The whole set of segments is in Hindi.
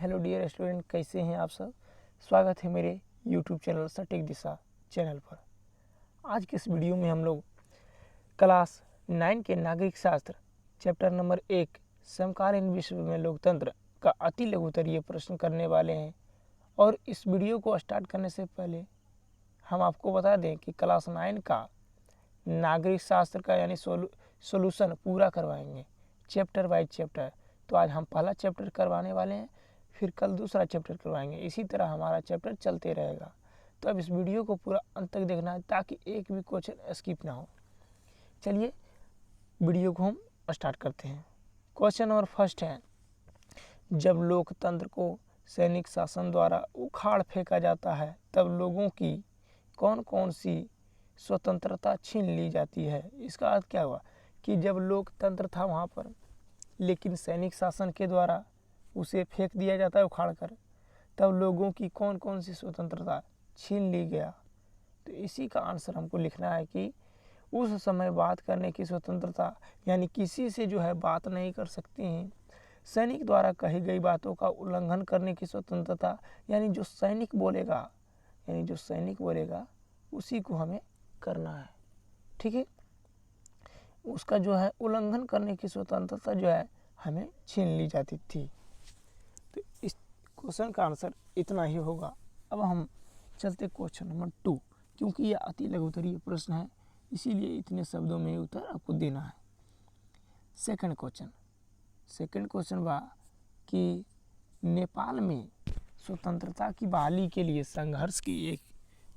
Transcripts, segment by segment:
हेलो डियर स्टूडेंट, कैसे हैं आप सब। स्वागत है मेरे यूट्यूब चैनल सटीक दिशा चैनल पर। आज के इस वीडियो में हम लोग क्लास 9 के नागरिक शास्त्र चैप्टर नंबर 1 समकालीन विश्व में लोकतंत्र का अति लघुतरीय प्रश्न करने वाले हैं। और इस वीडियो को स्टार्ट करने से पहले हम आपको बता दें कि क्लास 9 का नागरिक शास्त्र का यानी सोल्यूशन पूरा करवाएंगे चैप्टर बाय चैप्टर। तो आज हम पहला चैप्टर करवाने वाले हैं, फिर कल दूसरा चैप्टर करवाएंगे। इसी तरह हमारा चैप्टर चलते रहेगा। तो अब इस वीडियो को पूरा अंत तक देखना है ताकि एक भी क्वेश्चन स्किप ना हो। चलिए वीडियो को हम स्टार्ट करते हैं। क्वेश्चन नंबर फर्स्ट है, जब लोकतंत्र को सैनिक शासन द्वारा उखाड़ फेंका जाता है तब लोगों की कौन कौन सी स्वतंत्रता छीन ली जाती है। इसका अर्थ क्या हुआ कि जब लोकतंत्र था वहाँ पर, लेकिन सैनिक शासन के द्वारा उसे फेंक दिया जाता है उखाड़ कर, तब लोगों की कौन कौन सी स्वतंत्रता छीन ली गया। तो इसी का आंसर हमको लिखना है कि उस समय बात करने की स्वतंत्रता, यानी किसी से जो है बात नहीं कर सकते हैं। सैनिक द्वारा कही गई बातों का उल्लंघन करने की स्वतंत्रता, यानी जो सैनिक बोलेगा उसी को हमें करना है। ठीक है, उसका जो है उल्लंघन करने की स्वतंत्रता जो है हमें छीन ली जाती थी। तो इस क्वेश्चन का आंसर इतना ही होगा। अब हम चलते क्वेश्चन नंबर 2, क्योंकि यह अति लघुतरीय प्रश्न है इसीलिए इतने शब्दों में उत्तर आपको देना है। सेकंड क्वेश्चन हुआ कि नेपाल में स्वतंत्रता की बहाली के लिए संघर्ष की एक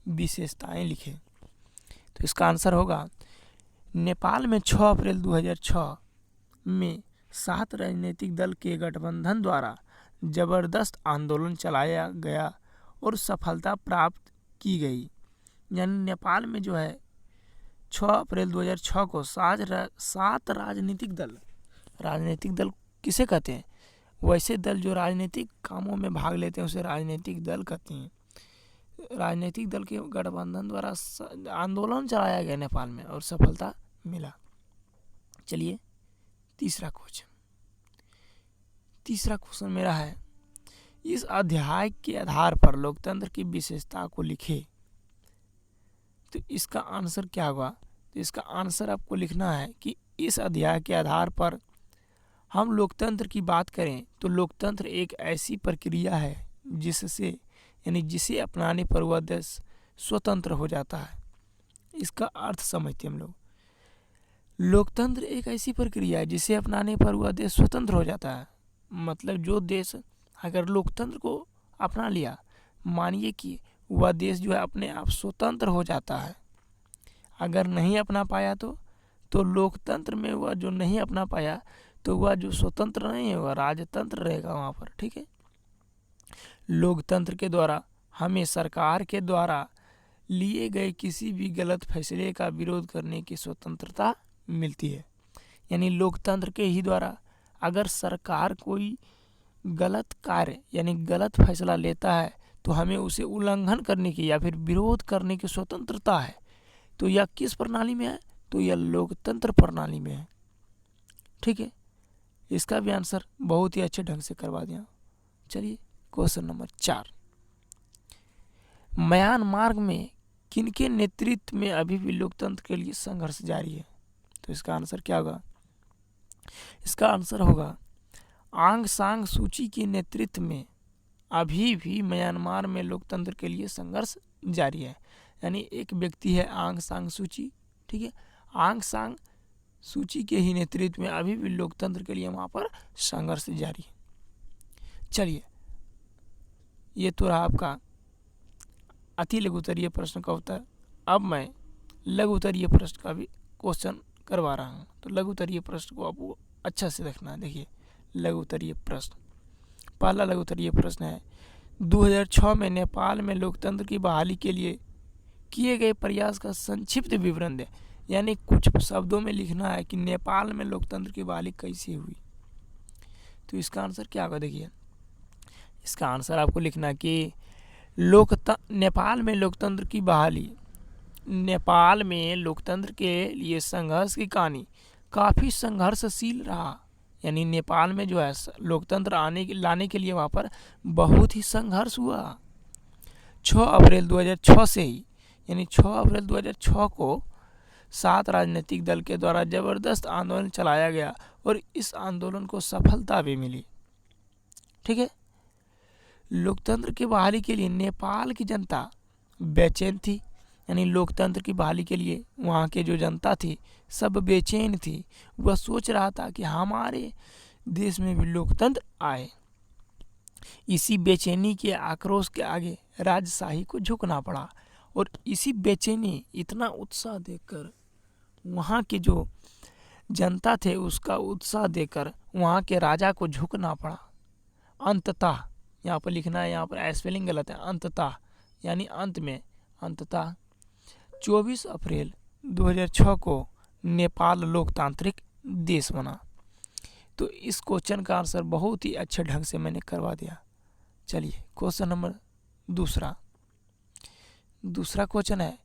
विशेषताएं लिखें। तो इसका आंसर होगा, नेपाल में 6 अप्रैल 2006 में 7 राजनीतिक दल के गठबंधन द्वारा जबरदस्त आंदोलन चलाया गया और सफलता प्राप्त की गई। यानी नेपाल में जो है 6 अप्रैल 2006 को 7 राजनीतिक दल किसे कहते हैं? वैसे दल जो राजनीतिक कामों में भाग लेते हैं उसे राजनीतिक दल कहते हैं। राजनीतिक दल के गठबंधन द्वारा आंदोलन चलाया गया नेपाल में और सफलता मिला। चलिए तीसरा क्वेश्चन मेरा है, इस अध्याय के आधार पर लोकतंत्र की विशेषता को लिखे। तो इसका आंसर क्या होगा? तो इसका आंसर आपको लिखना है कि इस अध्याय के आधार पर हम लोकतंत्र की बात करें तो लोकतंत्र एक ऐसी प्रक्रिया है जिसे अपनाने पर वह देश स्वतंत्र हो जाता है। इसका अर्थ समझते हम लोग। लोकतंत्र एक ऐसी प्रक्रिया है जिसे अपनाने पर वह देश स्वतंत्र हो जाता है। मतलब जो देश अगर लोकतंत्र को अपना लिया, मानिए कि वह देश जो है अपने आप स्वतंत्र हो जाता है। अगर नहीं अपना पाया तो लोकतंत्र में वह जो नहीं अपना पाया तो वह जो स्वतंत्र नहीं है वह राजतंत्र रहेगा वहाँ पर। ठीक है, लोकतंत्र के द्वारा हमें सरकार के द्वारा लिए गए किसी भी गलत फैसले का विरोध करने की स्वतंत्रता मिलती है। यानी लोकतंत्र के ही द्वारा अगर सरकार कोई गलत कार्य यानी गलत फैसला लेता है तो हमें उसे उल्लंघन करने की या फिर विरोध करने की स्वतंत्रता है। तो यह किस प्रणाली में है? तो यह लोकतंत्र प्रणाली में है। ठीक है, इसका भी आंसर बहुत ही अच्छे ढंग से करवा दिया। चलिए क्वेश्चन नंबर 4, म्यांमार में किनके नेतृत्व में अभी भी लोकतंत्र के लिए संघर्ष जारी है? तो इसका आंसर क्या होगा? इसका आंसर होगा, आंग सांग सूची के नेतृत्व में अभी भी म्यांमार में लोकतंत्र के लिए संघर्ष जारी है। यानी एक व्यक्ति है आंग सांग सूची। ठीक है, आंग सांग सूची के ही नेतृत्व में अभी भी लोकतंत्र के लिए वहाँ पर संघर्ष जारी है। चलिए, ये तो रहा आपका अति लघुतरीय प्रश्न का उत्तर। अब मैं लघुतरीय प्रश्न का भी क्वेश्चन करवा रहा हूँ। तो लघुतरीय प्रश्न को आपको अच्छा से देखना है। देखिए लघुतरीय प्रश्न, पहला लघुतरीय प्रश्न है, 2006 में नेपाल में लोकतंत्र की बहाली के लिए किए गए प्रयास का संक्षिप्त विवरण दें। यानी कुछ शब्दों में लिखना है कि नेपाल में लोकतंत्र की बहाली कैसे हुई। तो इसका आंसर क्या होगा? देखिए इसका आंसर आपको लिखना है कि नेपाल में लोकतंत्र की बहाली, नेपाल में लोकतंत्र के लिए संघर्ष की कहानी काफ़ी संघर्षशील रहा। यानी नेपाल में जो है लोकतंत्र लाने के लिए वहाँ पर बहुत ही संघर्ष हुआ। 6 अप्रैल 2006 से ही, यानी 6 अप्रैल 2006 को 7 राजनीतिक दल के द्वारा जबरदस्त आंदोलन चलाया गया और इस आंदोलन को सफलता भी मिली। ठीक है, लोकतंत्र की बहाली के लिए नेपाल की जनता बेचैन थी, यानी लोकतंत्र की बहाली के लिए वहाँ के जो जनता थी सब बेचैन थी। वह सोच रहा था कि हमारे देश में भी लोकतंत्र आए। इसी बेचैनी के आक्रोश के आगे राजशाही को झुकना पड़ा और इसी बेचैनी, इतना उत्साह देखकर वहाँ के जो जनता थे उसका उत्साह देखकर वहाँ के राजा को झुकना पड़ा। अंततः, यहाँ पर लिखना है, यहाँ पर स्पेलिंग गलत है, अंततः यानी अंत में, अंततः 24 अप्रैल 2006 को नेपाल लोकतांत्रिक देश बना। तो इस क्वेश्चन का आंसर बहुत ही अच्छे ढंग से मैंने करवा दिया। चलिए क्वेश्चन नंबर दूसरा क्वेश्चन है,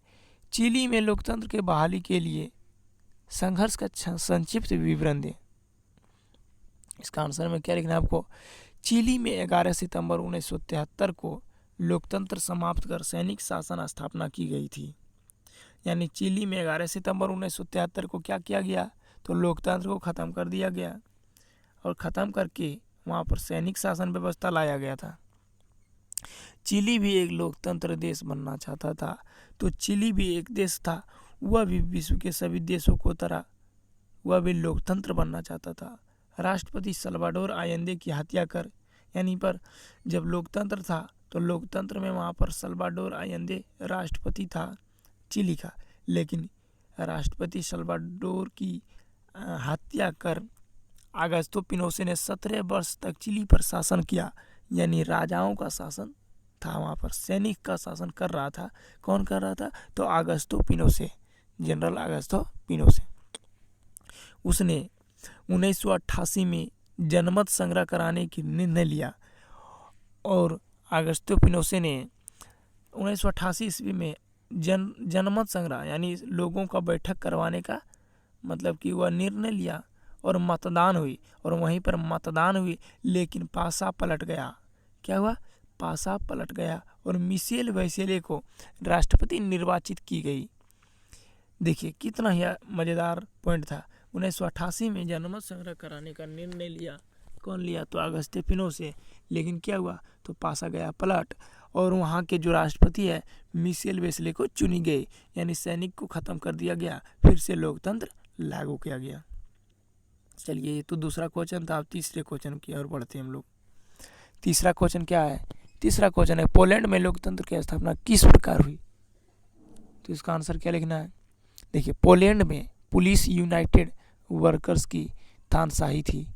चिली में लोकतंत्र के बहाली के लिए संघर्ष का संक्षिप्त विवरण दें। इसका आंसर में क्या लिखना है आपको? चिली में 11 सितंबर 1973 को लोकतंत्र समाप्त कर सैनिक शासन स्थापना की गई थी। यानी चिली में 11 सितंबर 1973 को क्या किया गया? तो लोकतंत्र को ख़त्म कर दिया गया और ख़त्म करके वहाँ पर सैनिक शासन व्यवस्था लाया गया था। चिली भी एक लोकतंत्र देश बनना चाहता था। तो चिली भी एक देश था, वह भी विश्व के सभी देशों को तरह वह भी लोकतंत्र बनना चाहता था। राष्ट्रपति सल्वाडोर आयेंदे की हत्या कर, यानी पर जब लोकतंत्र था तो लोकतंत्र में वहाँ पर सल्वाडोर आयेंदे राष्ट्रपति था चिली का, लेकिन राष्ट्रपति सल्वाडोर की हत्या कर अगस्तो पिनोशे ने 17 वर्ष तक चिली पर शासन किया। यानी राजाओं का शासन था वहाँ पर, सैनिक का शासन कर रहा था। कौन कर रहा था? तो Augusto Pinochet, general Augusto Pinochet. उसने 1988 में जनमत संग्रह कराने की निर्णय लिया और अगस्तो पिनोशे ने 1988 ईस्वी में जनमत संग्रह यानी लोगों का बैठक करवाने का मतलब कि वह निर्णय लिया और मतदान हुई, और वहीं पर मतदान हुई, लेकिन पासा पलट गया। क्या हुआ? पासा पलट गया और मिशेल बैचेले को राष्ट्रपति निर्वाचित की गई। देखिए कितना ही मज़ेदार पॉइंट था। 1988 में जनमत संग्रह कराने का निर्णय लिया, कौन लिया? तो अगस्ते पिनोशे। लेकिन क्या हुआ? तो पासा गया पलट और वहाँ के जो राष्ट्रपति है मिशेल बैचेले को चुनी गई। यानी सैनिक को ख़त्म कर दिया गया, फिर से लोकतंत्र लागू किया गया। चलिए ये तो दूसरा क्वेश्चन था। अब तीसरे क्वेश्चन की ओर बढ़ते हैं हम लोग। तीसरा क्वेश्चन क्या है? तीसरा क्वेश्चन है, पोलैंड में लोकतंत्र की स्थापना किस प्रकार हुई? तो इसका आंसर क्या लिखना है? देखिए, पोलैंड में पुलिस यूनाइटेड वर्कर्स की तानाशाही थी।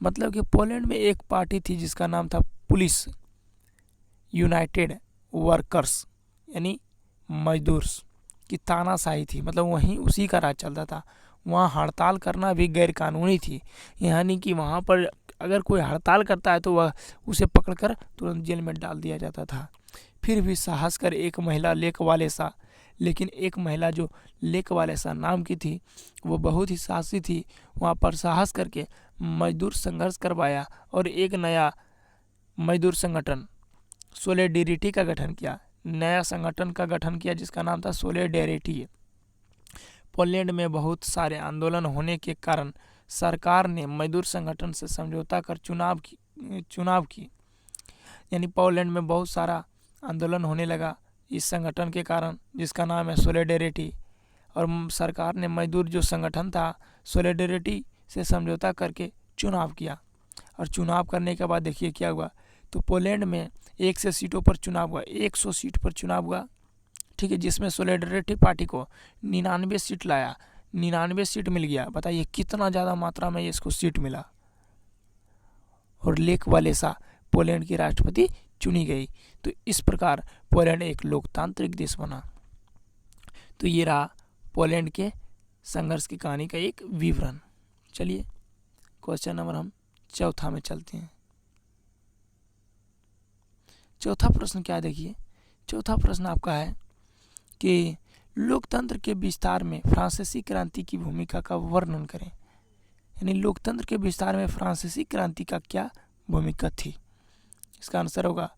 मतलब कि पोलैंड में एक पार्टी थी जिसका नाम था पुलिस यूनाइटेड वर्कर्स, यानी मजदूर की तानाशाही थी। मतलब वहीं उसी का राज चलता था। वहाँ हड़ताल करना भी गैर कानूनी थी। यानी कि वहाँ पर अगर कोई हड़ताल करता है तो वह उसे पकड़कर तुरंत जेल में डाल दिया जाता था। फिर भी साहस कर एक महिला लेकिन एक महिला जो लेक वालेसा नाम की थी वो बहुत ही साहसी थी। वहाँ पर साहस करके मजदूर संघर्ष करवाया और एक नया मजदूर संगठन सोलिडेरिटी का गठन किया। नया संगठन का गठन किया जिसका नाम था सोलिडेरिटी। पोलैंड में बहुत सारे आंदोलन होने के कारण सरकार ने मजदूर संगठन से समझौता कर चुनाव की। यानी पोलैंड में बहुत सारा आंदोलन होने लगा इस संगठन के कारण जिसका नाम है सोलिडेरिटी, और सरकार ने मजदूर जो संगठन था सोलिडेरिटी से समझौता करके चुनाव किया। और चुनाव करने के बाद देखिए क्या हुआ। तो पोलैंड में 100 सीटों पर चुनाव हुआ, 100 सीट पर चुनाव हुआ, ठीक है, जिसमें सोलिडेरिटी पार्टी को 99 सीट लाया, 99 सीट मिल गया। बताइए कितना ज़्यादा मात्रा में इसको सीट मिला। और लेक वालेसा पोलैंड की राष्ट्रपति चुनी गई। तो इस प्रकार पोलैंड एक लोकतांत्रिक देश बना। तो ये रहा पोलैंड के संघर्ष की कहानी का एक विवरण। चलिए क्वेश्चन नंबर हम चौथा में चलते हैं। चौथा प्रश्न क्या? देखिए चौथा प्रश्न आपका है कि लोकतंत्र के विस्तार में फ्रांसीसी क्रांति की भूमिका का वर्णन करें। यानी लोकतंत्र के विस्तार में फ्रांसीसी क्रांति का क्या भूमिका थी? इसका आंसर होगा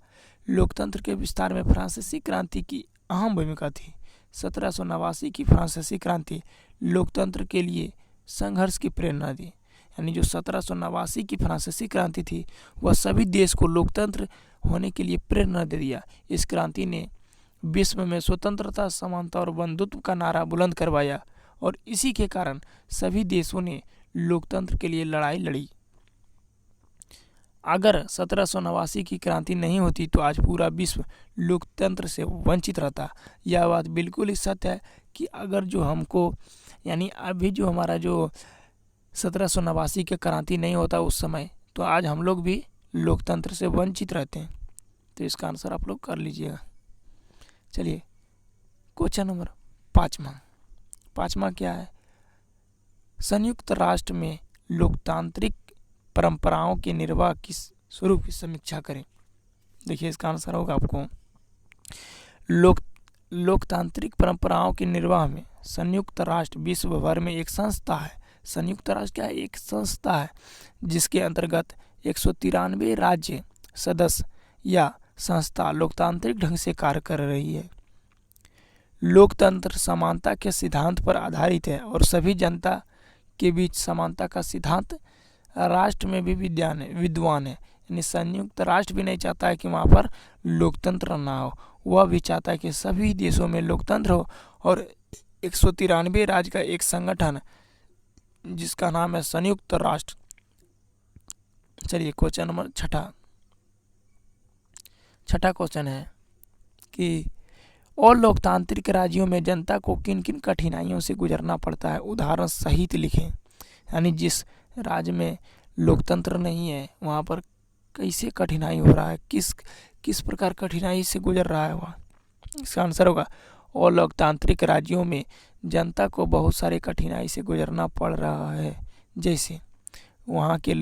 लोकतंत्र के विस्तार में फ्रांसीसी क्रांति की अहम भूमिका थी। 1789 की फ्रांसीसी क्रांति लोकतंत्र के लिए संघर्ष की प्रेरणा दी। यानी जो 1789 की फ्रांसीसी क्रांति थी वह सभी देश को लोकतंत्र होने के लिए प्रेरणा दे दिया। इस क्रांति ने विश्व में स्वतंत्रता, समानता और बंधुत्व का नारा बुलंद करवाया और इसी के कारण सभी देशों ने लोकतंत्र के लिए लड़ाई लड़ी। अगर 1789 की क्रांति नहीं होती तो आज पूरा विश्व लोकतंत्र से वंचित रहता। यह बात बिल्कुल ही सत्य है कि अगर जो हमको यानी अभी जो हमारा जो 1789 की क्रांति नहीं होता उस समय, तो आज हम लोग भी लोकतंत्र से वंचित रहते हैं। तो इसका आंसर आप लोग कर लीजिएगा। चलिए क्वेश्चन नंबर पाँचवा क्या है? संयुक्त राष्ट्र में लोकतांत्रिक परंपराओं के निर्वाह की स्वरूप की समीक्षा करें। देखिए इसका आंसर होगा आपको लोकतांत्रिक परंपराओं के निर्वाह में संयुक्त राष्ट्र विश्व भर में एक संस्था है। संयुक्त राष्ट्र क्या है? एक संस्था है जिसके अंतर्गत 193 राज्य सदस्य या संस्था लोकतांत्रिक ढंग से कार्य कर रही है। लोकतंत्र समानता के सिद्धांत पर आधारित है और सभी जनता के बीच समानता का सिद्धांत राष्ट्र में भी विद्वान है। यानी संयुक्त राष्ट्र भी नहीं चाहता है कि वहाँ पर लोकतंत्र ना हो, वह भी चाहता है कि सभी देशों में लोकतंत्र हो और 193 राज्य का एक संगठन जिसका नाम है संयुक्त राष्ट्र। चलिए क्वेश्चन नंबर छठा क्वेश्चन है कि और लोकतांत्रिक राज्यों में जनता को किन किन कठिनाइयों से गुजरना पड़ता है, उदाहरण सहित लिखें। यानी जिस राज्य में लोकतंत्र नहीं है वहाँ पर कैसे कठिनाई हो रहा है, किस प्रकार कठिनाई से गुजर रहा है वह। इसका आंसर होगा और लोकतांत्रिक राज्यों में जनता को बहुत सारे कठिनाई से गुजरना पड़ रहा है। जैसे वहाँ के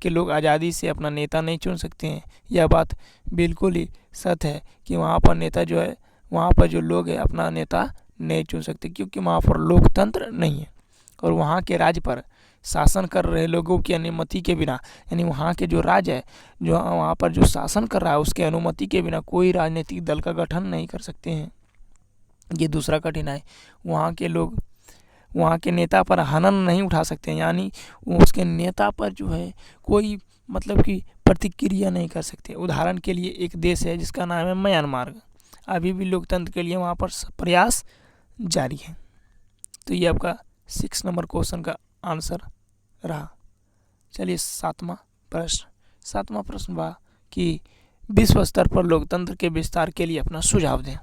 लोग आज़ादी से अपना नेता नहीं चुन सकते हैं। यह बात बिल्कुल ही सत्य है कि वहाँ पर जो लोग हैं अपना नेता नहीं चुन सकते क्योंकि वहाँ पर लोकतंत्र नहीं है। और वहाँ के राज्य पर शासन कर रहे लोगों की अनुमति के बिना, यानी वहाँ के जो राज्य है जो वहाँ पर जो शासन कर रहा है उसके अनुमति के बिना कोई राजनीतिक दल का गठन नहीं कर सकते हैं। ये दूसरा कठिनाई। वहाँ के लोग वहाँ के नेता पर हनन नहीं उठा सकते हैं, यानी उसके नेता पर जो है कोई मतलब कि प्रतिक्रिया नहीं कर सकते। उदाहरण के लिए एक देश है जिसका नाम है म्यांमार। अभी भी लोकतंत्र के लिए वहाँ पर प्रयास जारी है। तो ये आपका 6 नंबर क्वेश्चन का आंसर रहा। चलिए सातवां प्रश्न बा कि विश्व स्तर पर लोकतंत्र के विस्तार के लिए अपना सुझाव दें।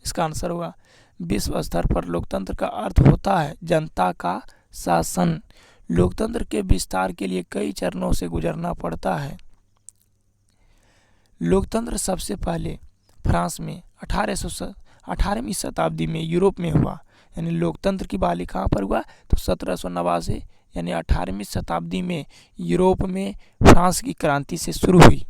इसका आंसर होगा विश्व स्तर पर लोकतंत्र का अर्थ होता है जनता का शासन। लोकतंत्र के विस्तार के लिए कई चरणों से गुजरना पड़ता है। लोकतंत्र सबसे पहले फ्रांस में 18वीं शताब्दी में यूरोप में हुआ। यानी लोकतंत्र की बहाली कहाँ पर हुआ? तो 1789 यानी 18वीं शताब्दी में यूरोप में फ्रांस की क्रांति से शुरू हुई।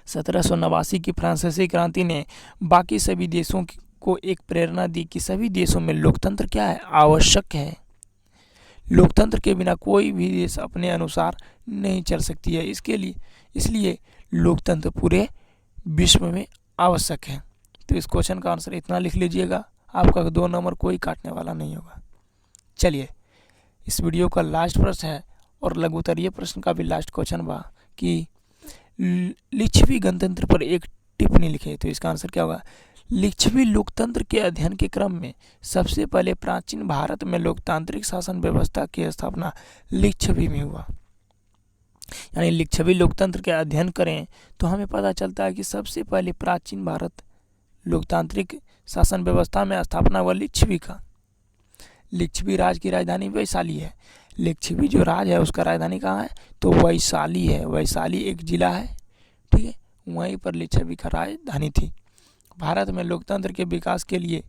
1789 की फ्रांसीसी क्रांति ने बाकी सभी देशों को एक प्रेरणा दी कि सभी देशों में लोकतंत्र क्या है? आवश्यक है। लोकतंत्र के बिना कोई भी देश अपने अनुसार नहीं चल सकती है। इसलिए लोकतंत्र पूरे विश्व में आवश्यक है। तो इस क्वेश्चन का आंसर इतना लिख लीजिएगा, आपका 2 नंबर कोई काटने वाला नहीं होगा। चलिए इस वीडियो का लास्ट प्रश्न है और लघुत्तरीय प्रश्न का भी लास्ट क्वेश्चन बा कि लिच्छवी गणतंत्र पर एक टिप्पणी लिखे। तो इसका आंसर क्या होगा? लिच्छवी लोकतंत्र के अध्ययन के क्रम में सबसे पहले प्राचीन भारत में लोकतांत्रिक शासन व्यवस्था की स्थापना लिच्छवी में हुआ। यानी लिच्छवी लोकतंत्र के अध्ययन करें तो हमें पता चलता है कि सबसे पहले प्राचीन भारत लोकतांत्रिक शासन व्यवस्था में स्थापना हुआ लिच्छवी का। लिच्छवी राज्य की राजधानी वैशाली है। लिच्छवी जो राज्य है उसका राजधानी कहाँ है? तो वैशाली है। वैशाली एक जिला है, ठीक है, वहीं पर लिच्छवी का राजधानी थी। भारत में लोकतंत्र के विकास के लिए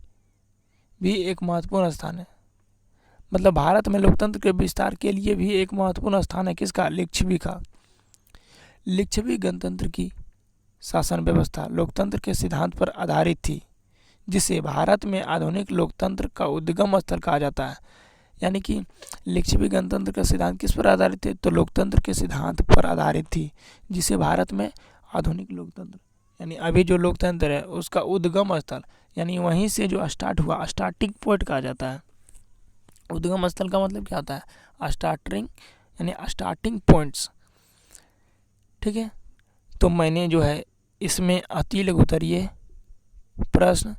भी एक महत्वपूर्ण स्थान है। मतलब भारत में लोकतंत्र के विस्तार के लिए भी एक महत्वपूर्ण स्थान है किसका? लिच्छवी का। लिच्छवी गणतंत्र की शासन व्यवस्था लोकतंत्र के सिद्धांत पर आधारित थी जिसे भारत में आधुनिक लोकतंत्र का उद्गम स्थल कहा जाता है। यानी कि लिच्छवी गणतंत्र का सिद्धांत किस पर आधारित थे, तो लोकतंत्र के सिद्धांत पर आधारित थी, जिसे भारत में आधुनिक लोकतंत्र यानी अभी जो लोकतंत्र है उसका उद्गम स्थल, यानी वहीं से जो स्टार्ट हुआ, स्टार्टिंग पॉइंट कहा जाता है। उद्गम स्थल का मतलब क्या होता है, स्टार्टिंग यानी स्टार्टिंग पॉइंट्स। ठीक है, तो मैंने जो है इसमें अति लघु उत्तरीय प्रश्न,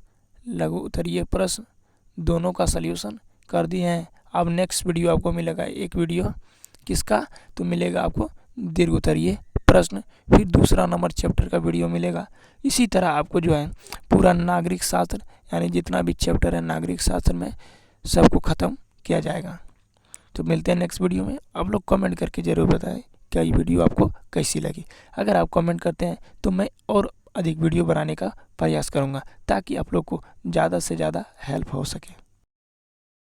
लघु उत्तरीय प्रश्न दोनों का सल्यूशन कर दिए हैं। अब नेक्स्ट वीडियो आपको मिलेगा, एक वीडियो किसका, तो मिलेगा आपको दीर्घ उत्तरीय प्रश्न, फिर दूसरा नंबर चैप्टर का वीडियो मिलेगा। इसी तरह आपको जो है पूरा नागरिक शास्त्र यानी जितना भी चैप्टर है नागरिक शास्त्र में सबको ख़त्म किया जाएगा। तो मिलते हैं नेक्स्ट वीडियो में। आप लोग कमेंट करके ज़रूर बताएं क्या ये वीडियो आपको कैसी लगी। अगर आप कमेंट करते हैं तो मैं और अधिक वीडियो बनाने का प्रयास करूँगा ताकि आप लोग को ज़्यादा से ज़्यादा हेल्प हो सके।